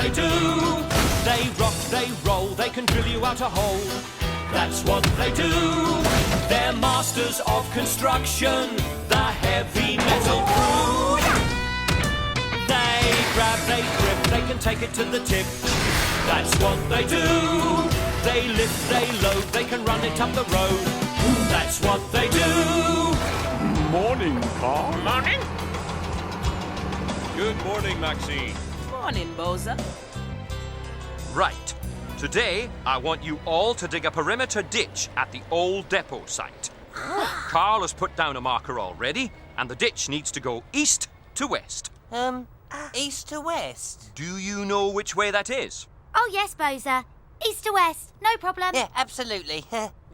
they do. They rock, they roll, they can drill you out a hole. That's what they do. They're masters of construction, the heavy metal crew. They grab, they grip, they can take it to the tip. That's what they do. They lift, they load, they can run it up the road. That's what they do. Morning, Carl. Morning. Good morning, Maxine. Morning, Bozer. Right. Today, I want you all to dig a perimeter ditch at the old depot site. Carl has put down a marker already, and the ditch needs to go east to west. East to west? Do you know which way that is? Oh, yes, Bozer. East to west, no problem. Yeah, absolutely.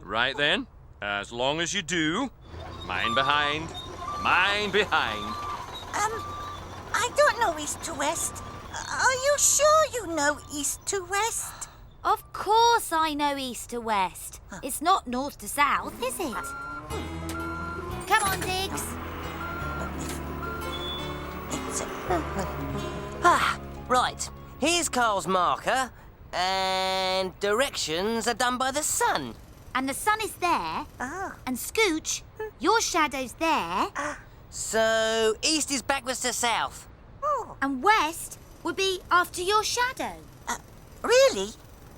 Right then. As long as you do, mine behind, mine behind. I don't know east to west. Are you sure you know east to west? Of course I know east to west. It's not north to south, is it? Come on, Diggs. Right. Here's Carl's marker, and directions are done by the sun. And the sun is there. And Scooch, your shadow's there. So, east is backwards to south. And west would be after your shadow. Really?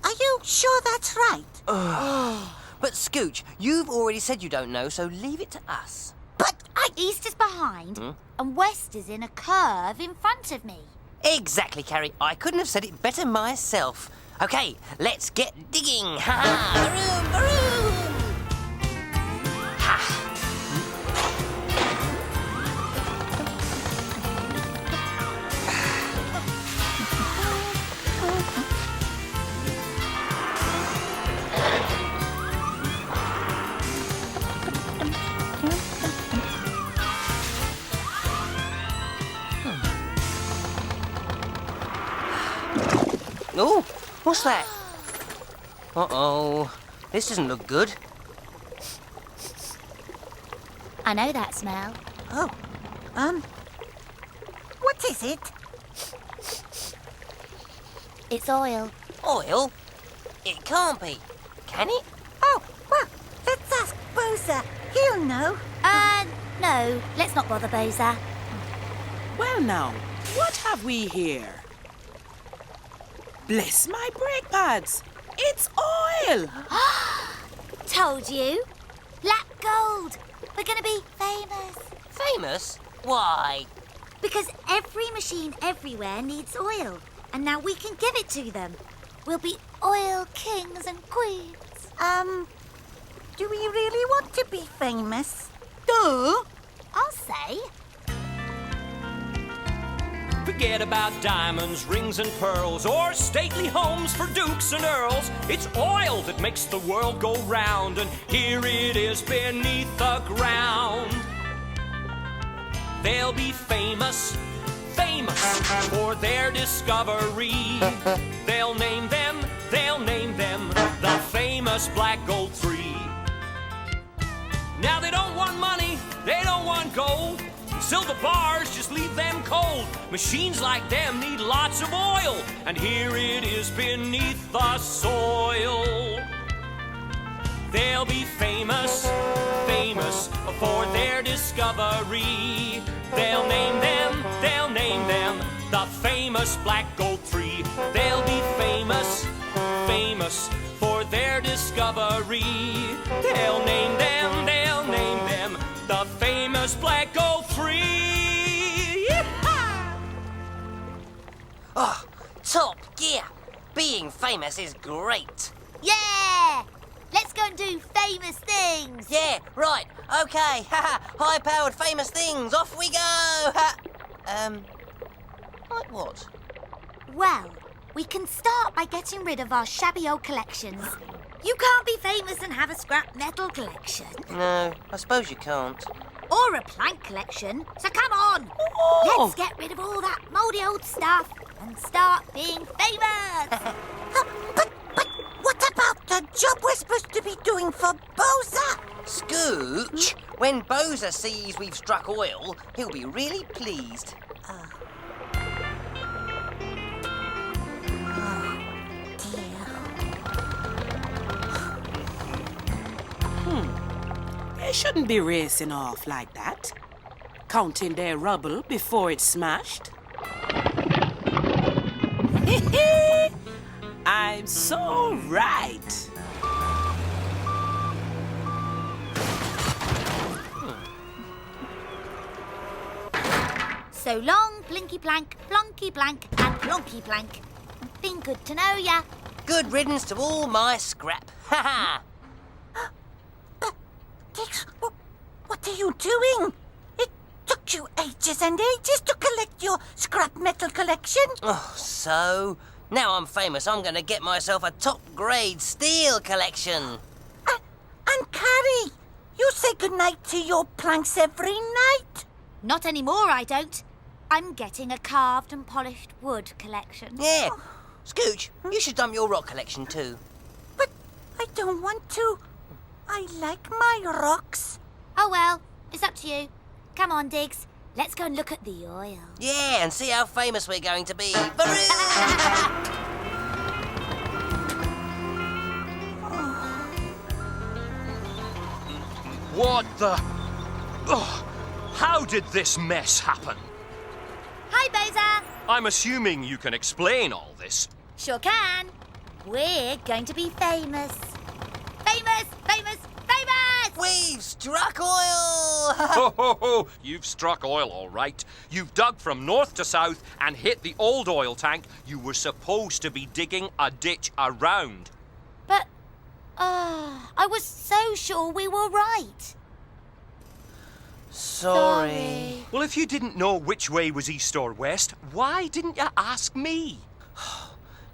Are you sure that's right? But Scooch, you've already said you don't know, so leave it to us. But East is behind, and west is in a curve in front of me. Exactly, Carrie. I couldn't have said it better myself. Okay, let's get digging. Ha-ha! Baroom, baroom! Ha! Oh, what's that? Uh-oh. This doesn't look good. I know that smell. What is it? It's oil. Oil? It can't be. Can it? Oh, well, let's ask Bozer. He'll know. No, let's not bother Bozer. Well now, what have we here? Bless my brake pads. It's oil. Told you. Black gold. We're going to be famous. Famous? Why? Because every machine everywhere needs oil. And now we can give it to them. We'll be oil kings and queens. Do we really want to be famous? Duh. I'll say. Forget about diamonds, rings and pearls, or stately homes for dukes and earls. It's oil that makes the world go round, and here it is beneath the ground. They'll be famous, famous for their discovery. They'll name them the famous Black Gold 3. Now they don't want money, they don't want gold. Silver bars just leave them cold. Machines like them need lots of oil, and here it is beneath the soil. They'll be famous, famous for their discovery. They'll name them the famous Black Gold 3. They'll be famous, famous for their discovery. They'll name them the famous Black Gold 3. Yee-haw! Oh, top gear. Being famous is great. Yeah! Let's go and do famous things. Yeah, right. Okay. High-powered famous things. Off we go. Like what? Well, we can start by getting rid of our shabby old collections. You can't be famous and have a scrap metal collection. No, I suppose you can't. Or a plank collection. So come on. Let's get rid of all that mouldy old stuff and start being famous. But what about the job we're supposed to be doing for Bozer? Scooch, when Bozer sees we've struck oil, he'll be really pleased. They shouldn't be racing off like that, counting their rubble before it's smashed. I'm so right. So long, Blinky Plank, Plonky Blank, and Plonky Plank. Been good to know ya. Good riddance to all my scrap. Ha ha! Dix, what are you doing? It took you ages and ages to collect your scrap metal collection. Oh, so? Now I'm famous, I'm gonna get myself a top-grade steel collection. And Carrie, you say goodnight to your planks every night? Not anymore, I don't. I'm getting a carved and polished wood collection. Yeah. Scooch, you should dump your rock collection too. But I don't want to. I like my rocks. Oh well, it's up to you. Come on, Diggs. Let's go and look at the oil. Yeah, and see how famous we're going to be. Baroo! What the... Ugh. How did this mess happen? Hi, Bozer. I'm assuming you can explain all this. Sure can. We're going to be famous. Famous, famous, famous! We've struck oil! Ho, ho, ho! You've struck oil, all right. You've dug from north to south and hit the old oil tank you were supposed to be digging a ditch around. But, I was so sure we were right. Sorry. Well, if you didn't know which way was east or west, why didn't you ask me?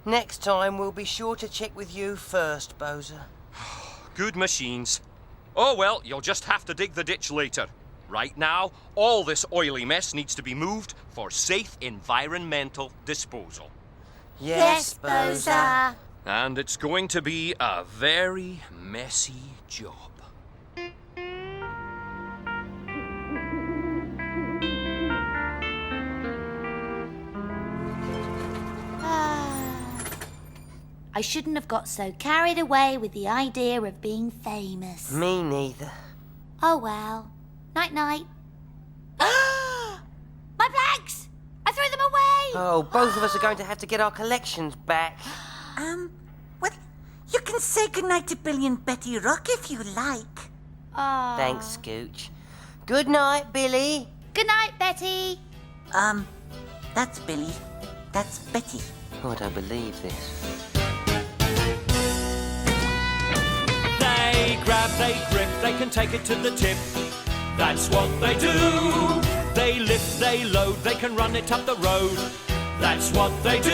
Next time we'll be sure to check with you first, Bozer. Good machines. Oh, well, you'll just have to dig the ditch later. Right now, all this oily mess needs to be moved for safe environmental disposal. Yes, Bozer. And it's going to be a very messy job. I shouldn't have got so carried away with the idea of being famous. Me neither. Oh well. Night-night. My planks! I threw them away! Oh, both of us are going to have to get our collections back. Well, you can say goodnight to Billy and Betty Rock if you like. Oh. Thanks, Scooch. Good night, Billy. Good night, Betty. That's Billy. That's Betty. Oh, I don't believe this. They grab, they grip, they can take it to the tip. That's what they do. They lift, they load, they can run it up the road. That's what they do.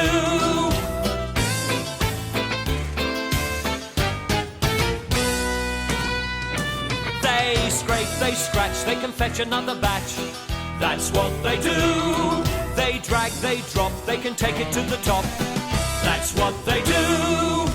They scrape, they scratch, they can fetch another batch. That's what they do. They drag, they drop, they can take it to the top. That's what they do.